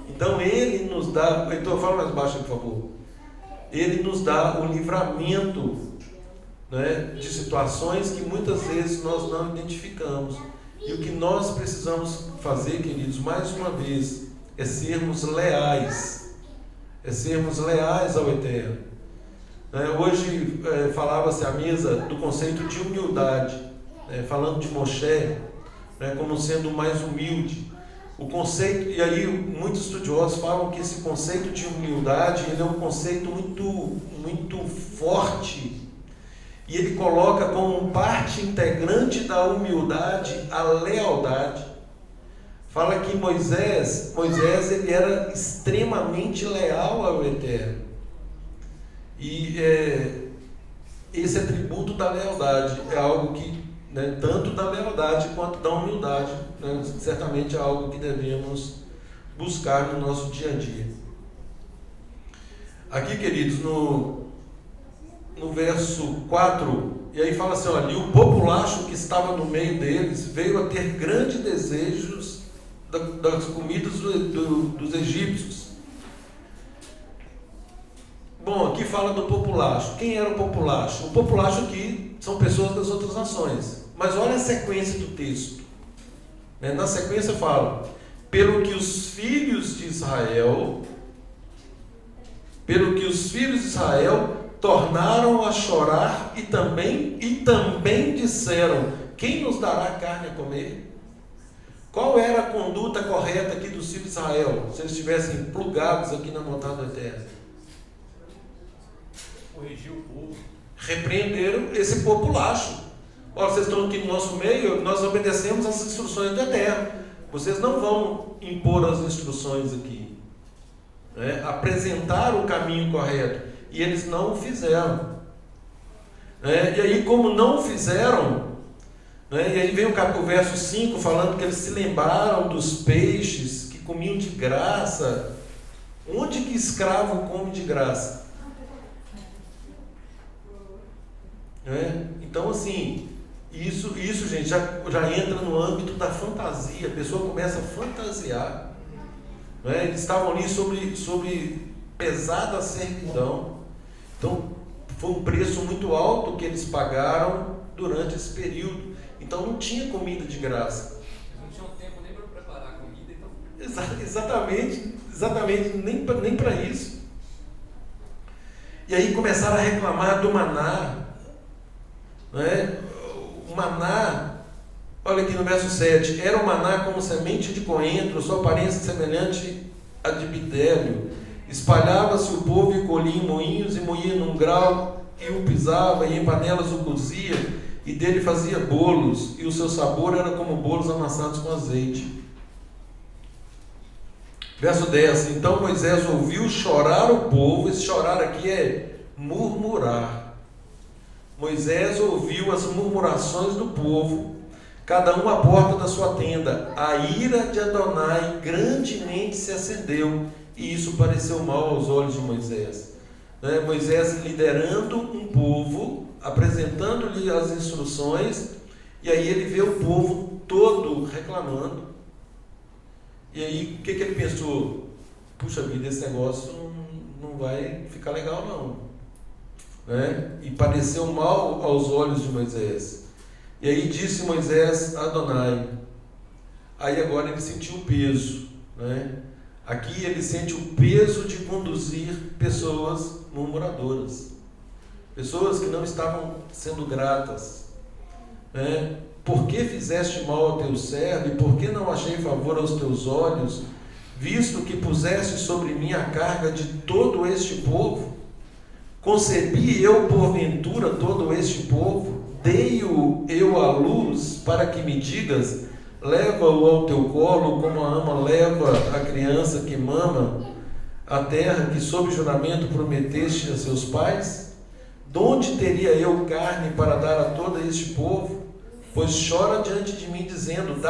Então Ele nos dá, então fala mais baixo, por favor. Ele nos dá o livramento, né, de situações que muitas vezes nós não identificamos. E o que nós precisamos fazer, queridos, mais uma vez, é sermos leais. É sermos leais ao Eterno. Hoje falava-se à mesa do conceito de humildade, falando de Moshe, como sendo mais humilde. O conceito, e aí muitos estudiosos falam que esse conceito de humildade, ele é um conceito muito forte, e ele coloca como parte integrante da humildade a lealdade. Fala que Moisés ele era extremamente leal ao Eterno. E esse atributo da lealdade é algo que, tanto da lealdade quanto da humildade, certamente é algo que devemos buscar no nosso dia a dia. Aqui, queridos, no verso 4, e aí fala assim, olha, e o populacho que estava no meio deles veio a ter grandes desejos das comidas dos egípcios. Bom, aqui fala do populacho. Quem era o populacho? O populacho aqui são pessoas das outras nações. Mas olha a sequência do texto. Na sequência fala, pelo que os filhos de Israel tornaram a chorar e também disseram, quem nos dará carne a comer? Qual era a conduta correta aqui dos filhos de Israel, se eles estivessem plugados aqui na vontade do Eterno? Corrigir o povo. Repreenderam esse populacho. Olha, vocês estão aqui no nosso meio, nós obedecemos as instruções do Eterno. Vocês não vão impor as instruções aqui. Apresentar o caminho correto. E eles não o fizeram. E aí, como não fizeram, e aí vem o verso 5 falando que eles se lembraram dos peixes que comiam de graça. Onde que escravo come de graça? Então, assim, isso gente, já entra no âmbito da fantasia. A pessoa começa a fantasiar. Eles estavam ali sobre pesada servidão. Então, foi um preço muito alto que eles pagaram durante esse período. Então, não tinha comida de graça. Eles não tinham tempo nem para preparar a comida. Então... Exatamente, nem para isso. E aí começaram a reclamar do maná. O maná, olha aqui no verso 7, era o maná como semente de coentro, sua aparência semelhante a de bidélio. Espalhava-se o povo e colhia em moinhos, e moía num grau, e o pisava, e em panelas o cozia, e dele fazia bolos, e o seu sabor era como bolos amassados com azeite. Verso 10, então Moisés ouviu chorar o povo. Esse chorar aqui é murmurar. Moisés ouviu as murmurações do povo, cada um à porta da sua tenda. A ira de Adonai grandemente se acendeu, e isso pareceu mal aos olhos de Moisés. Moisés liderando um povo, apresentando-lhe as instruções, e aí ele vê o povo todo reclamando. E aí o que ele pensou? Puxa vida, esse negócio não vai ficar legal não. E pareceu mal aos olhos de Moisés. E aí disse Moisés a Adonai. Aí agora ele sentiu o peso. Aqui ele sente o peso de conduzir pessoas murmuradoras, pessoas que não estavam sendo gratas. Por que fizeste mal ao teu servo, e por que não achei favor aos teus olhos, visto que puseste sobre mim a carga de todo este povo? Concebi eu porventura todo este povo? Dei-o eu à luz para que me digas: leva-o ao teu colo, como a ama leva a criança que mama, a terra que sob juramento prometeste a seus pais? Donde teria eu carne para dar a todo este povo? Pois chora diante de mim, dizendo: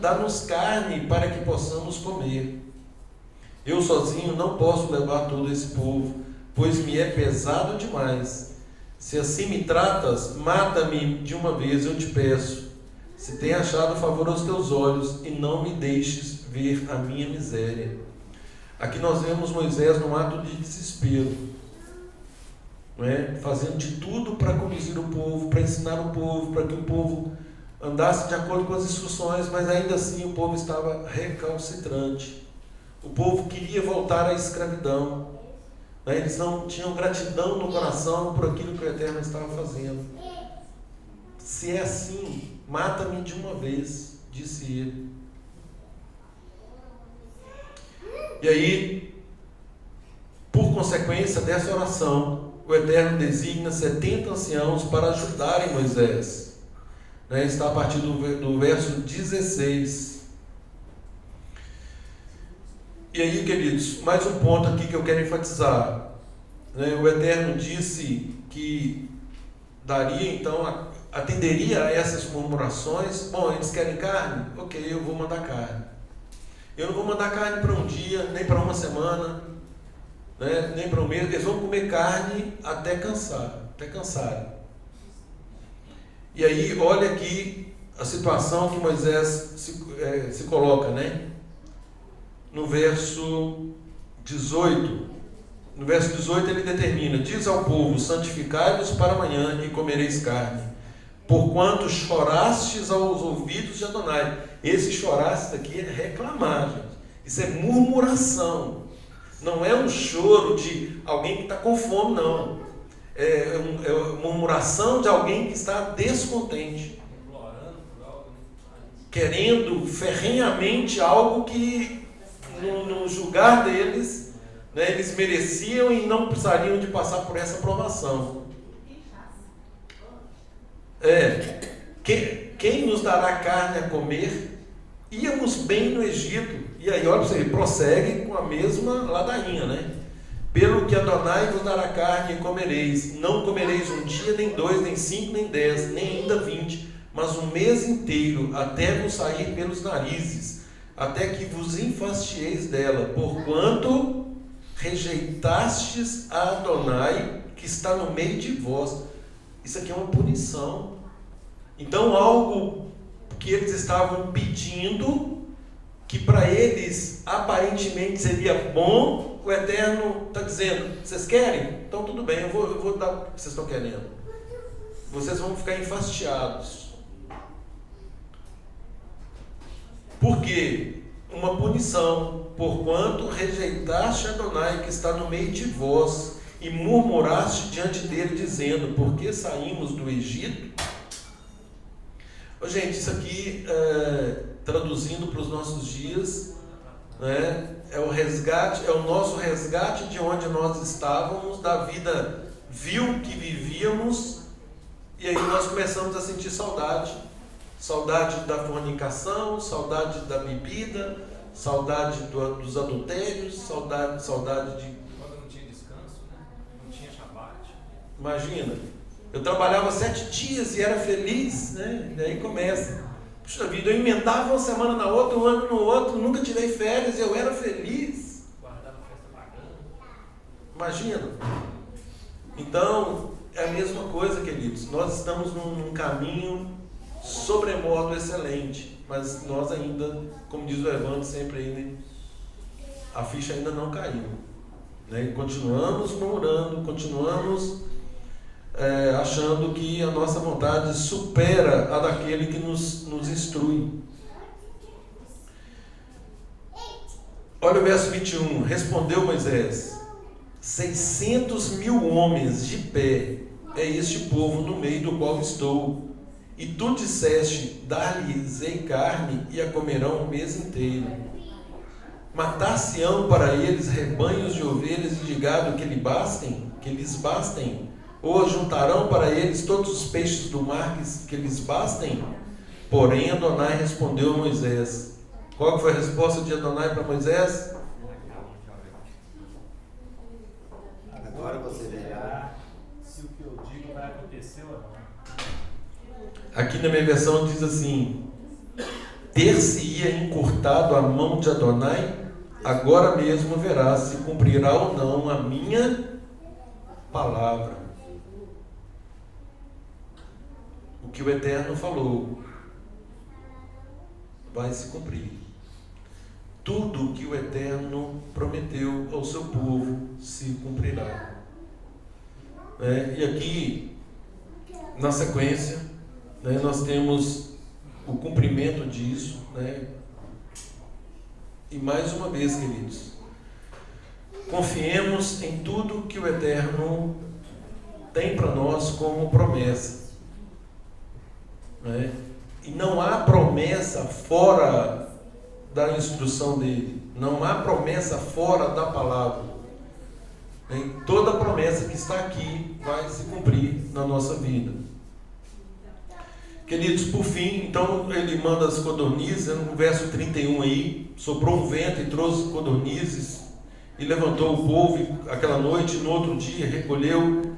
dá-nos carne para que possamos comer. Eu sozinho não posso levar todo esse povo, pois me é pesado demais. Se assim me tratas, mata-me de uma vez, eu te peço, se tem achado favor aos teus olhos, e não me deixes ver a minha miséria. Aqui nós vemos Moisés num ato de desespero, fazendo de tudo para conduzir o povo, para ensinar o povo, para que o povo andasse de acordo com as instruções, mas ainda assim o povo estava recalcitrante. O povo queria voltar à escravidão. Eles não tinham gratidão no coração por aquilo que o Eterno estava fazendo. Se é assim, mata-me de uma vez, disse ele. E aí, por consequência dessa oração, o Eterno designa 70 anciãos para ajudarem Moisés. Está a partir do verso 16. E aí, queridos, mais um ponto aqui que eu quero enfatizar. O Eterno disse que daria, então, atenderia a essas murmurações. Bom, eles querem carne? Ok, eu vou mandar carne. Eu não vou mandar carne para um dia, nem para uma semana, nem para um mês. Eles vão comer carne até cansarem. E aí, olha aqui a situação que Moisés se coloca, no verso 18. No verso 18 ele determina: diz ao povo: santificai-vos para amanhã e comereis carne, porquanto chorastes aos ouvidos de Adonai. Esse chorastes aqui é reclamar, gente. Isso é murmuração. Não é um choro de alguém que está com fome, não. É murmuração de alguém que está descontente, querendo ferrenhamente algo que no julgar deles, eles mereciam e não precisariam de passar por essa provação. Quem nos dará carne a comer? Íamos bem no Egito. E aí, olha para você, prossegue com a mesma ladainha, Pelo que Adonai vos dará carne e comereis. Não comereis um dia, nem 2, nem 5, nem 10, nem ainda 20, mas um mês inteiro, até vos sair pelos narizes, até que vos enfastieis dela, porquanto rejeitastes a Adonai, que está no meio de vós. Isso aqui é uma punição. Então, algo que eles estavam pedindo, que para eles aparentemente seria bom, o Eterno está dizendo: vocês querem? Então tudo bem, eu vou dar o que vocês estão querendo. Vocês vão ficar enfastiados. Por quê? Uma punição, porquanto rejeitaste Adonai, que está no meio de vós, e murmuraste diante dele, dizendo: por que saímos do Egito? Gente, isso aqui, traduzindo para os nossos dias, é o resgate, é o nosso resgate de onde nós estávamos, da vida vil que vivíamos, e aí nós começamos a sentir saudade da fornicação, saudade da bebida, saudade dos adultérios, saudade de... Quando não tinha descanso, não tinha Shabat. Imagina, Eu trabalhava 7 dias e era feliz, né? E aí começa. Puxa vida, eu emendava uma semana na outra, um ano no outro, nunca tirei férias e eu era feliz. Guardava festa pagana. Imagina. Então, é a mesma coisa, queridos. Nós estamos num caminho sobremodo excelente, mas nós ainda, como diz o Evandro sempre aí, a ficha ainda não caiu. Né? Continuamos murmurando, continuamos achando que a nossa vontade supera a daquele que nos instrui. Olha o verso 21. Respondeu Moisés: 600.000 homens de pé é este povo no meio do qual estou. E tu disseste: dar-lhes-ei carne e a comerão o mês inteiro. Matar-se-ão para eles rebanhos de ovelhas e de gado que lhes bastem? Ou juntarão para eles todos os peixes do mar que lhes bastem? Porém Adonai respondeu a Moisés. Qual foi a resposta de Adonai para Moisés? Agora você verá se o que eu digo vai acontecer ou não. Aqui na minha versão diz assim: ter-se-ia encurtado a mão de Adonai, agora mesmo verás se cumprirá ou não a minha palavra. O que o Eterno falou vai se cumprir. Tudo o que o Eterno prometeu ao seu povo se cumprirá. E aqui, na sequência, nós temos o cumprimento disso. E mais uma vez, queridos, confiemos em tudo que o Eterno tem para nós como promessa. E não há promessa fora da instrução dele, não há promessa fora da palavra. Toda promessa que está aqui vai se cumprir na nossa vida. Queridos, por fim, então ele manda as codornizes, no verso 31 aí, soprou um vento e trouxe codornizes, e levantou o povo aquela noite, no outro dia recolheu.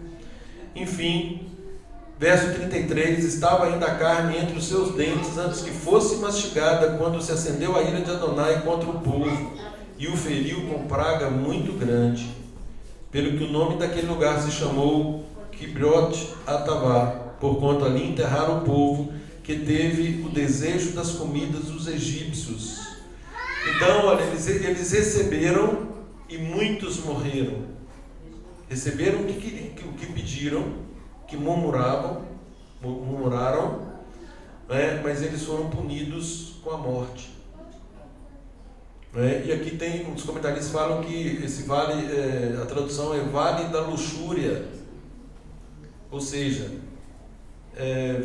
Enfim, verso 33, estava ainda a carne entre os seus dentes antes que fosse mastigada, quando se acendeu a ira de Adonai contra o povo, e o feriu com praga muito grande, pelo que o nome daquele lugar se chamou Kibrot Atavá, porquanto ali enterraram o povo que teve o desejo das comidas dos egípcios. Então, olha, eles receberam e muitos morreram. Receberam o que pediram, que murmuraram, mas eles foram punidos com a morte. E aqui tem, os comentaristas falam que esse vale, a tradução é Vale da Luxúria, ou seja,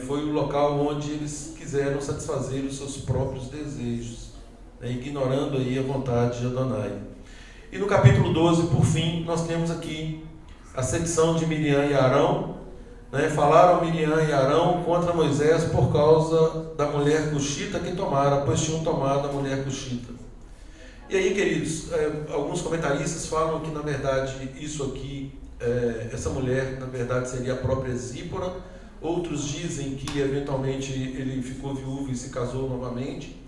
foi o local onde eles quiseram satisfazer os seus próprios desejos, ignorando aí a vontade de Adonai. E no capítulo 12, por fim, nós temos aqui a sedição de Miriam e Arão. Falaram Miriam e Arão contra Moisés por causa da mulher cuxita que tomara, pois tinham tomado a mulher cuxita. E aí, queridos, alguns comentaristas falam que, na verdade, isso aqui, essa mulher, na verdade, seria a própria Zípora. Outros dizem que, eventualmente, ele ficou viúvo e se casou novamente.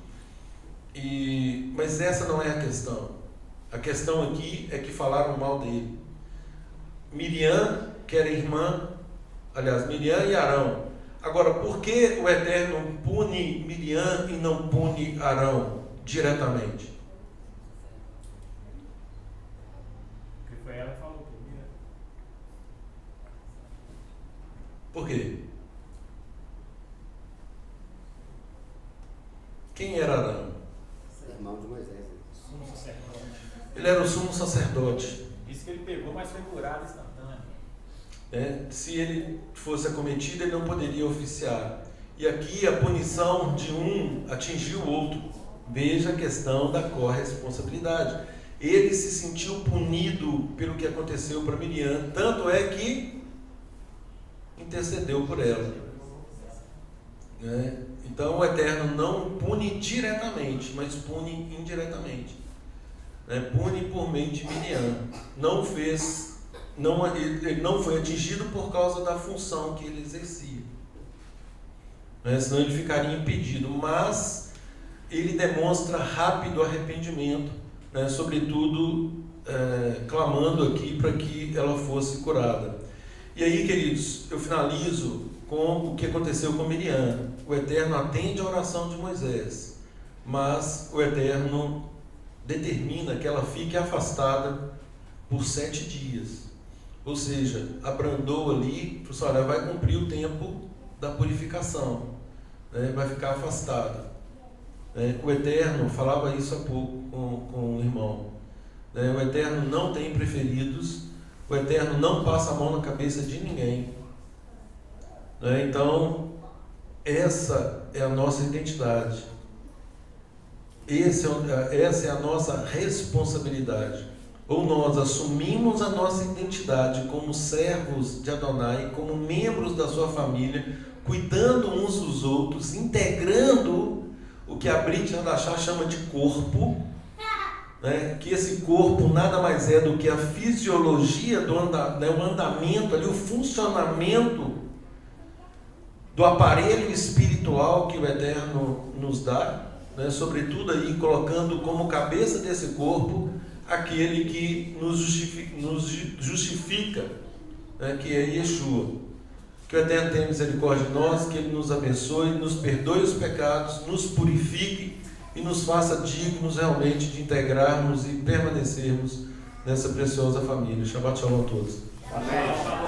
Mas essa não é a questão. A questão aqui é que falaram mal dele. Miriam, que era irmã, Miriam e Arão. Agora, por que o Eterno pune Miriam e não pune Arão diretamente? Porque foi ela que falou primeiro. Por quê? Quem era Arão? irmão de Moisés. Sumo sacerdote. Ele era o sumo sacerdote. Isso que ele pegou, mas foi curado instantâneo. Se ele fosse acometido, ele não poderia oficiar. E aqui a punição de um atingiu o outro. Veja a questão da corresponsabilidade. Ele se sentiu punido pelo que aconteceu para Miriam, tanto é que intercedeu por ela. Então o Eterno não pune diretamente, mas pune indiretamente. Pune por meio de Miriam. Não fez ele não foi atingido por causa da função que ele exercia, né? Senão ele ficaria impedido, mas ele demonstra rápido arrependimento, né? Sobretudo clamando aqui para que ela fosse curada. E aí, queridos, eu finalizo com o que aconteceu com Miriam. O Eterno atende a oração de Moisés, mas o Eterno determina que ela fique afastada por 7 dias. Ou seja, abrandou ali, falou assim, olha, vai cumprir o tempo da purificação, né? Vai ficar afastada. O Eterno, falava isso há pouco com o irmão, né? O Eterno não tem preferidos, o Eterno não passa a mão na cabeça de ninguém, né? Então, essa é a nossa identidade, essa é a nossa responsabilidade. Ou nós assumimos a nossa identidade como servos de Adonai, como membros da sua família, cuidando uns dos outros, integrando o que a Brit Hadachá chama de corpo, né? Que esse corpo nada mais é do que a fisiologia do o andamento ali, o funcionamento do aparelho espiritual que o Eterno nos dá, né? Sobretudo aí colocando como cabeça desse corpo aquele que nos justifica, né? Que é Yeshua. Que o Eterno tenha misericórdia de nós, que Ele nos abençoe, nos perdoe os pecados, nos purifique e nos faça dignos realmente de integrarmos e permanecermos nessa preciosa família. Shabbat Shalom a todos. Amém.